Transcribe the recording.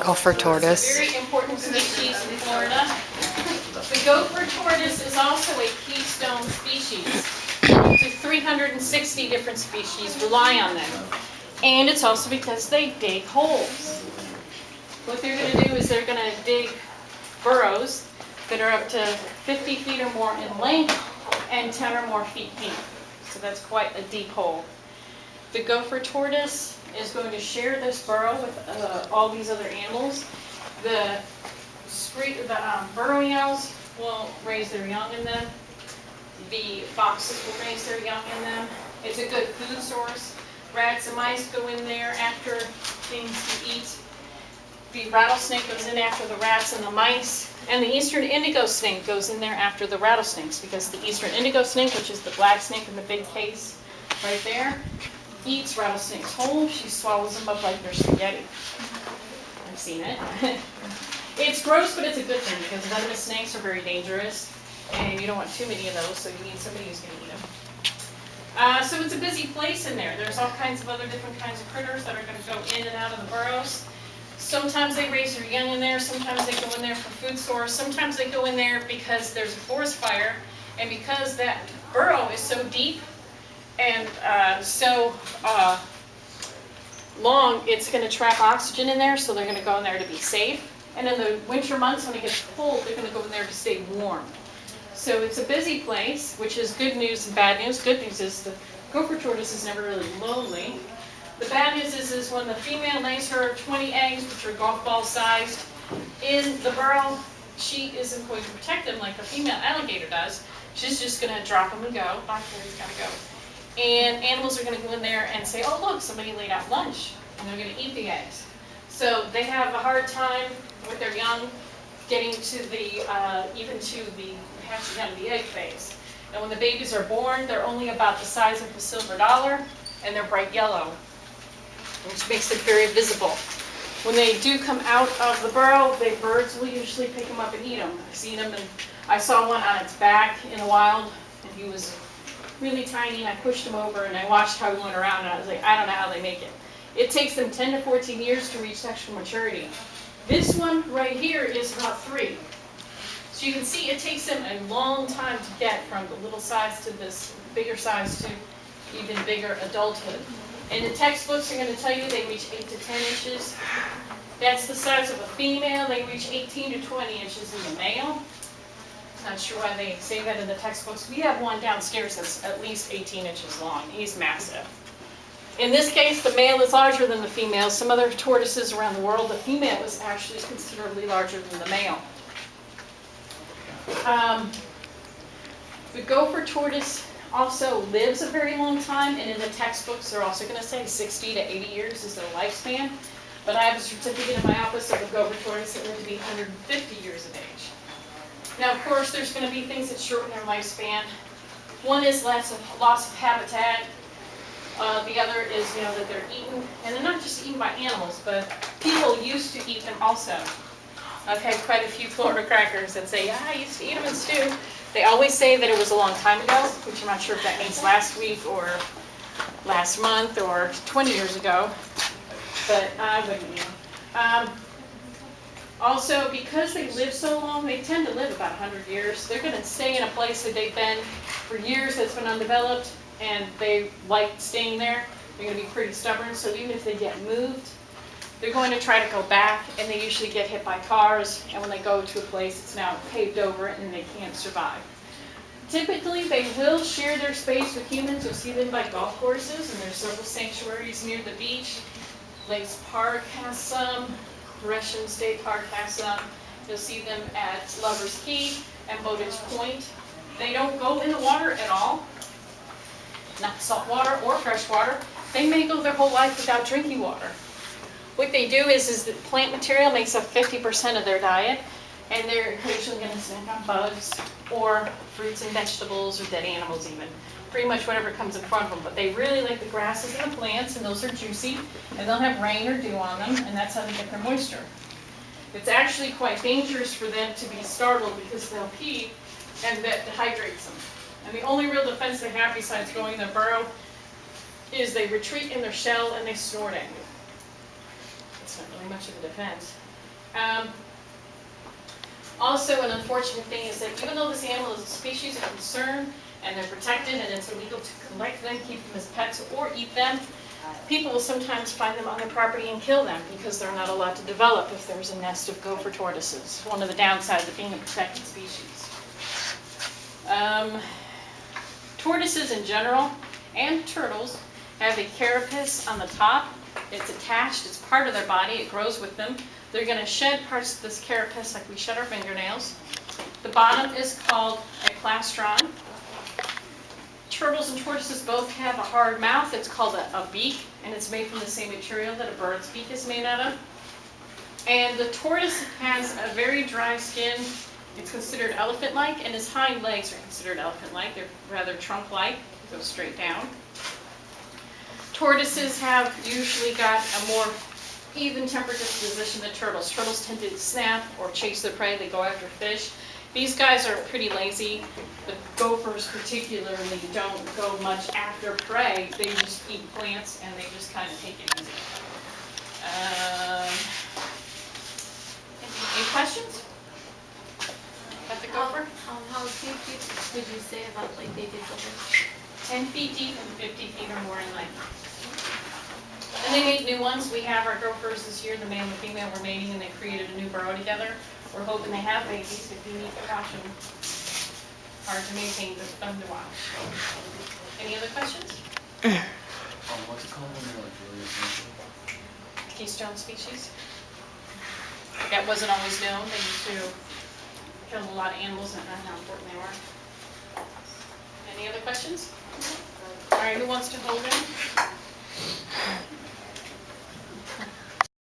Gopher tortoise. Very important species in Florida. The gopher tortoise is also a keystone species. Up to 360 different species rely on them. And it's also because they dig holes. What they're going to do is they're going to dig burrows that are up to 50 feet or more in length and 10 or more feet deep. So that's quite a deep hole. The gopher tortoise is going to share this burrow with all these other animals. The burrowing owls will raise their young in them. The foxes will raise their young in them. It's a good food source. Rats and mice go in there after things to eat. The rattlesnake goes in after the rats and the mice. And the eastern indigo snake goes in there after the rattlesnakes, because the eastern indigo snake, which is the black snake in the big case right there, eats rattlesnakes whole. She swallows them up like they're spaghetti. I've seen it. It's gross, but it's a good thing, because venomous snakes are very dangerous, and you don't want too many of those, so you need somebody who's going to eat them. So it's a busy place in there. There's all kinds of other different kinds of critters that are going to go in and out of the burrows. Sometimes they raise their young in there, sometimes they go in there for food source, sometimes they go in there because there's a forest fire, and because that burrow is so deep and so long, it's going to trap oxygen in there, so they're going to go in there to be safe. And in the winter months when it gets cold, they're going to go in there to stay warm. So it's a busy place, which is good news and bad news. Good news is the gopher tortoise is never really lonely. The bad news is when the female lays her 20 eggs, which are golf ball sized, in the burrow, she isn't going to protect them like the female alligator does. She's just going to drop them and go. Blackberry's got to go. And animals are going to go in there and say, oh look, somebody laid out lunch, and they're going to eat the eggs. So they have a hard time with their young getting to the, even to the hatching out of the egg phase. And when the babies are born, they're only about the size of a silver dollar, and they're bright yellow, which makes them very visible. When they do come out of the burrow, the birds will usually pick them up and eat them. I've seen them, and I saw one on its back in the wild, and he was really tiny, and I pushed him over, and I watched how he went around, and I was like, I don't know how they make it. It takes them 10 to 14 years to reach sexual maturity. This one right here is about 3. So you can see it takes them a long time to get from the little size to this bigger size to even bigger adulthood. And the textbooks are going to tell you they reach 8 to 10 inches. That's the size of a female. They reach 18 to 20 inches in the male. Not sure why they say that in the textbooks. We have one downstairs that's at least 18 inches long. He's massive. In this case, the male is larger than the female. Some other tortoises around the world, the female is actually considerably larger than the male. The gopher tortoise also lives a very long time, and in the textbooks they're also going to say 60 to 80 years is their lifespan. But I have a certificate in my office of a gopher tortoise that lived to be 150 years of age. Now, of course, there's going to be things that shorten their lifespan. One is loss of habitat. The other is, that they're eaten, and they're not just eaten by animals, but people used to eat them also. I've had quite a few Florida crackers that say, yeah, I used to eat them in stew. They always say that it was a long time ago, which I'm not sure if that means last week or last month or 20 years ago, but I wouldn't know. Also, because they live so long, they tend to live about 100 years. They're going to stay in a place that they've been for years that's been undeveloped, and they like staying there. They're going to be pretty stubborn, so even if they get moved, they're going to try to go back, and they usually get hit by cars, and when they go to a place, it's now paved over and they can't survive. Typically, they will share their space with humans. You'll see them by golf courses, and there's several sanctuaries near the beach. Lakes Park has some. Gresham State Park has some. You'll see them at Lover's Key and Bowditch Point. They don't go in the water at all, not salt water or fresh water. They may go their whole life without drinking water. What they do is that plant material makes up 50% of their diet, and they're occasionally going to snack on bugs or fruits and vegetables or dead animals even. Pretty much whatever comes in front of them. But they really like the grasses and the plants, and those are juicy, and they'll have rain or dew on them, and that's how they get their moisture. It's actually quite dangerous for them to be startled because they'll pee, and that dehydrates them. And the only real defense they have besides going in their burrow is they retreat in their shell and they snort at you. It's not really much of a defense. Also, an unfortunate thing is that even though this animal is a species of concern and they're protected and it's illegal to collect them, keep them as pets, or eat them, people will sometimes find them on their property and kill them because they're not allowed to develop if there's a nest of gopher tortoises. One of the downsides of being a protected species. Tortoises in general and turtles have a carapace on the top. It's attached, it's part of their body, it grows with them. They're going to shed parts of this carapace like we shed our fingernails. The bottom is called a plastron. Turtles and tortoises both have a hard mouth. It's called a beak, and it's made from the same material that a bird's beak is made out of. And the tortoise has a very dry skin. It's considered elephant-like, and his hind legs are considered elephant-like. They're rather trunk-like, go straight down. Tortoises have usually got a more even-tempered disposition than turtles. Turtles tend to snap or chase their prey. They go after fish. These guys are pretty lazy. The gophers particularly don't go much after prey. They just eat plants and they just kind of take it easy. Any questions about the gopher? How deep did you say about like baby gophers? 10 feet deep and 50 feet or more in length. And they make new ones. We have our gophers this year. The male and the female were mating and they created a new burrow together. We're hoping they have babies, but you need to watch them. Hard to maintain, but fun to watch. Any other questions? What's it called when they're like really essential? Keystone species. That wasn't always known. They used to kill a lot of animals and not how important they were. Any other questions? All right, who wants to hold him?